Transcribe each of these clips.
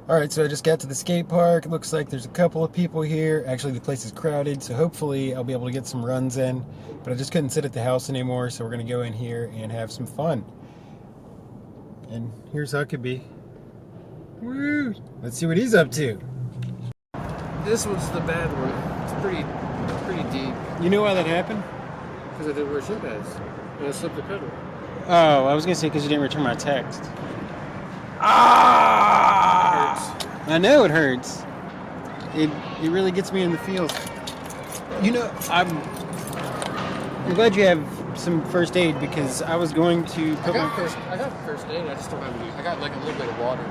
Alright, so I just got to the skate park. It looks like there's a couple of people here. Actually, the place is crowded, so hopefully I'll be able to get some runs in. But I just couldn't sit at the house anymore, so we're going to go in here and have some fun. And here's Huckabee. Woo! Let's see what he's up to. This one's the bad one. It's pretty deep. You know why that happened? Because I didn't wear shin pads. And I slipped the pedal. Oh, I was going to say because you didn't return my text. Ah! It hurts. I know it hurts. It really gets me in the feels. You know, I'm glad you have some first aid because I was going to put I got first aid. I just don't have any. I got like a little bit of water.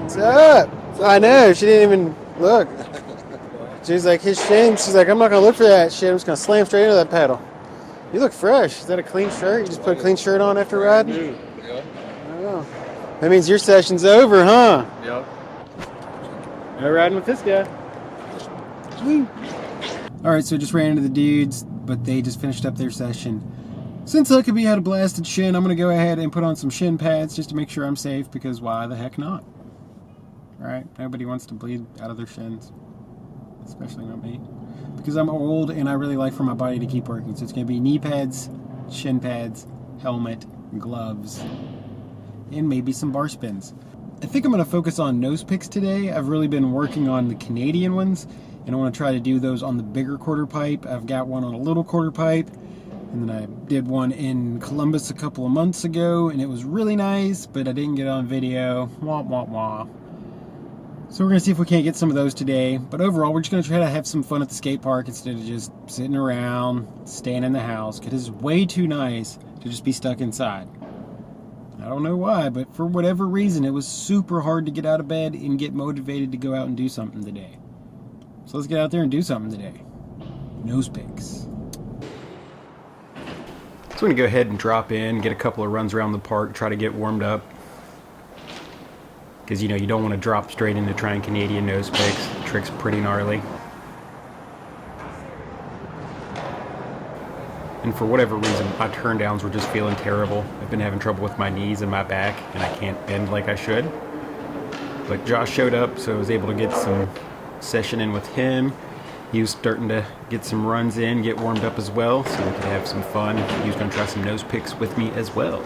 What's up? I know, she didn't even look. She's like, his shin. She's like, I'm not going to look for that shit. I'm just going to slam straight into that pedal. You look fresh. Is that a clean shirt? You just put a clean shirt on after riding? Yeah. Oh. That means your session's over, huh? Yep. No riding with this guy. Woo. Alright, so just ran into the dudes, but they just finished up their session. Since Huckabee had a blasted shin, I'm going to go ahead and put on some shin pads just to make sure I'm safe, because why the heck not? Alright, nobody wants to bleed out of their shins. Especially not me. Because I'm old and I really like for my body to keep working. So it's going to be knee pads, shin pads, helmet, gloves, and maybe some bar spins. I think I'm going to focus on nose picks today. I've really been working on the Canadian ones, and I want to try to do those on the bigger quarter pipe. I've got one on a little quarter pipe, and then I did one in Columbus a couple of months ago, and it was really nice, but I didn't get it on video. Wah, wah, wah. So we're going to see if we can't get some of those today. But overall, we're just going to try to have some fun at the skate park instead of just sitting around, staying in the house, because it's way too nice to just be stuck inside. I don't know why, but for whatever reason, it was super hard to get out of bed and get motivated to go out and do something today. So let's get out there and do something today. Nose picks. So I'm going to go ahead and drop in, get a couple of runs around the park, try to get warmed up. Because, you know, you don't want to drop straight into trying Canadian nose picks. The trick's pretty gnarly. And for whatever reason, my turn downs were just feeling terrible. I've been having trouble with my knees and my back, and I can't bend like I should. But Josh showed up, so I was able to get some session in with him. He was starting to get some runs in, get warmed up as well, so we could have some fun. He was going to try some nose picks with me as well.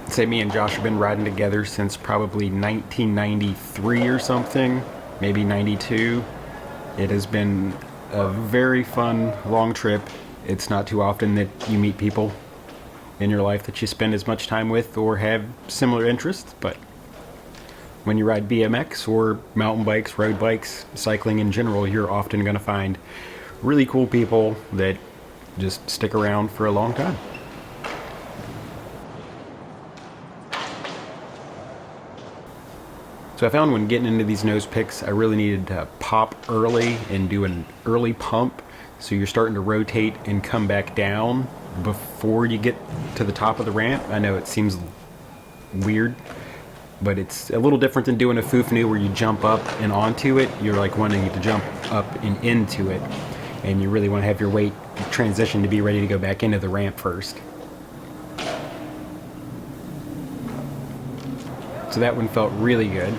Say me and Josh have been riding together since probably 1993 or something, maybe 92. It has been a very fun, long trip. It's not too often that you meet people in your life that you spend as much time with or have similar interests, but when you ride BMX or mountain bikes, road bikes, cycling in general, you're often going to find really cool people that just stick around for a long time. So I found when getting into these nose picks, I really needed to pop early and do an early pump. So you're starting to rotate and come back down before you get to the top of the ramp. I know it seems weird, but it's a little different than doing a foo-foo where you jump up and onto it. You're like wanting to jump up and into it. And you really want to have your weight transition to be ready to go back into the ramp first. So that one felt really good.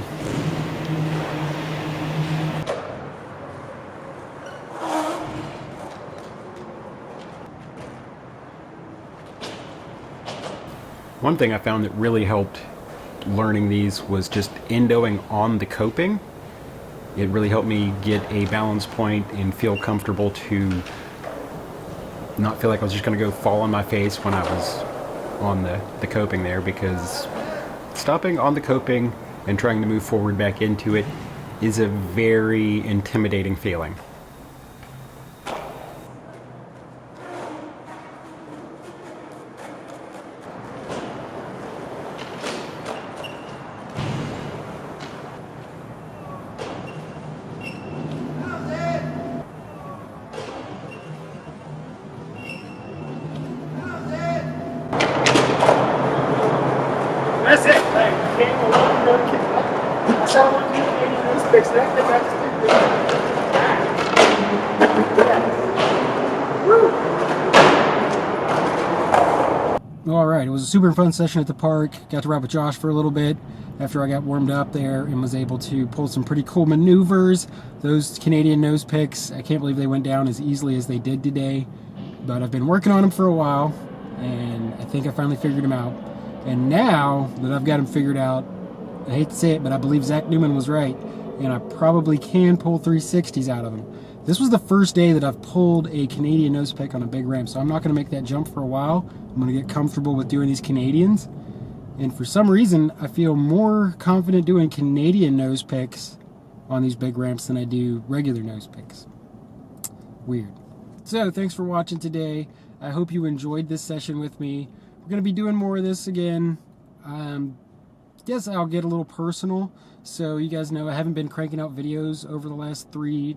One thing I found that really helped learning these was just endoing on the coping. It really helped me get a balance point and feel comfortable to not feel like I was just going to go fall on my face when I was on the coping there, because stopping on the coping and trying to move forward back into it is a very intimidating feeling. fix that. They got All right, it was a super fun session at the park. Got to ride with Josh for a little bit after I got warmed up there and was able to pull some pretty cool maneuvers. Those Canadian nose picks, I can't believe they went down as easily as they did today. But I've been working on them for a while, and I think I finally figured them out. And now that I've got them figured out, I hate to say it, but I believe Zach Newman was right, and I probably can pull 360s out of them. This was the first day that I've pulled a Canadian nose pick on a big ramp, so I'm not going to make that jump for a while. I'm going to get comfortable with doing these Canadians. And for some reason, I feel more confident doing Canadian nose picks on these big ramps than I do regular nose picks. Weird. So, thanks for watching today. I hope you enjoyed this session with me. We're going to be doing more of this again. Guess I'll get a little personal. So, you guys know I haven't been cranking out videos over the last 3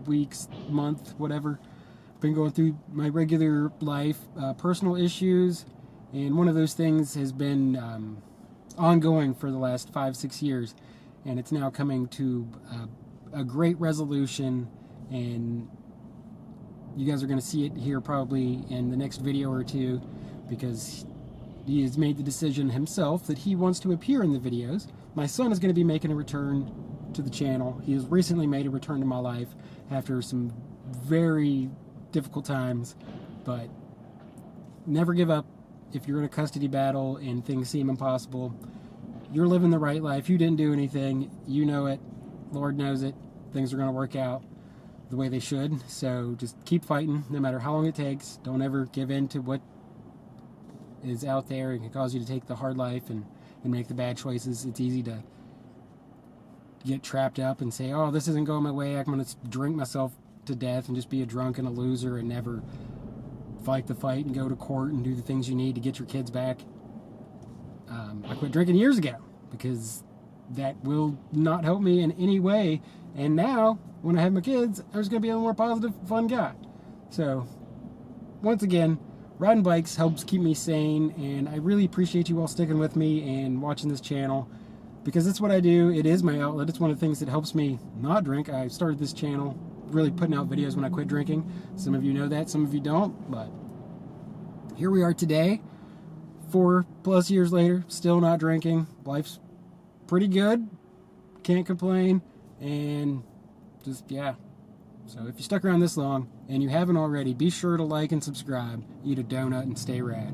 weeks, month, whatever. Been going through my regular life, personal issues, and one of those things has been ongoing for the last 5-6 years, and it's now coming to a great resolution, and you guys are going to see it here probably in the next video or two, because he has made the decision himself that he wants to appear in the videos. My son is going to be making a return to the channel. He has recently made a return to my life after some very difficult times, but never give up. If you're in a custody battle and things seem impossible, you're living the right life. You didn't do anything. You know it. Lord knows it. Things are going to work out the way they should. So just keep fighting no matter how long it takes. Don't ever give in to what is out there. It can cause you to take the hard life and make the bad choices. It's easy to get trapped up and say, oh, this isn't going my way. I'm going to drink myself to death and just be a drunk and a loser and never fight the fight and go to court and do the things you need to get your kids back. I quit drinking years ago because that will not help me in any way. And now, when I have my kids, I'm just going to be a more positive, fun guy. So, once again, riding bikes helps keep me sane, and I really appreciate you all sticking with me and watching this channel, because it's what I do. It is my outlet. It's one of the things that helps me not drink. I started this channel really putting out videos when I quit drinking. Some of you know that, some of you don't, but here we are today, 4+ years later, still not drinking. Life's pretty good, can't complain, and just, yeah. So if you stuck around this long and you haven't already, be sure to like and subscribe, eat a donut, and stay rad.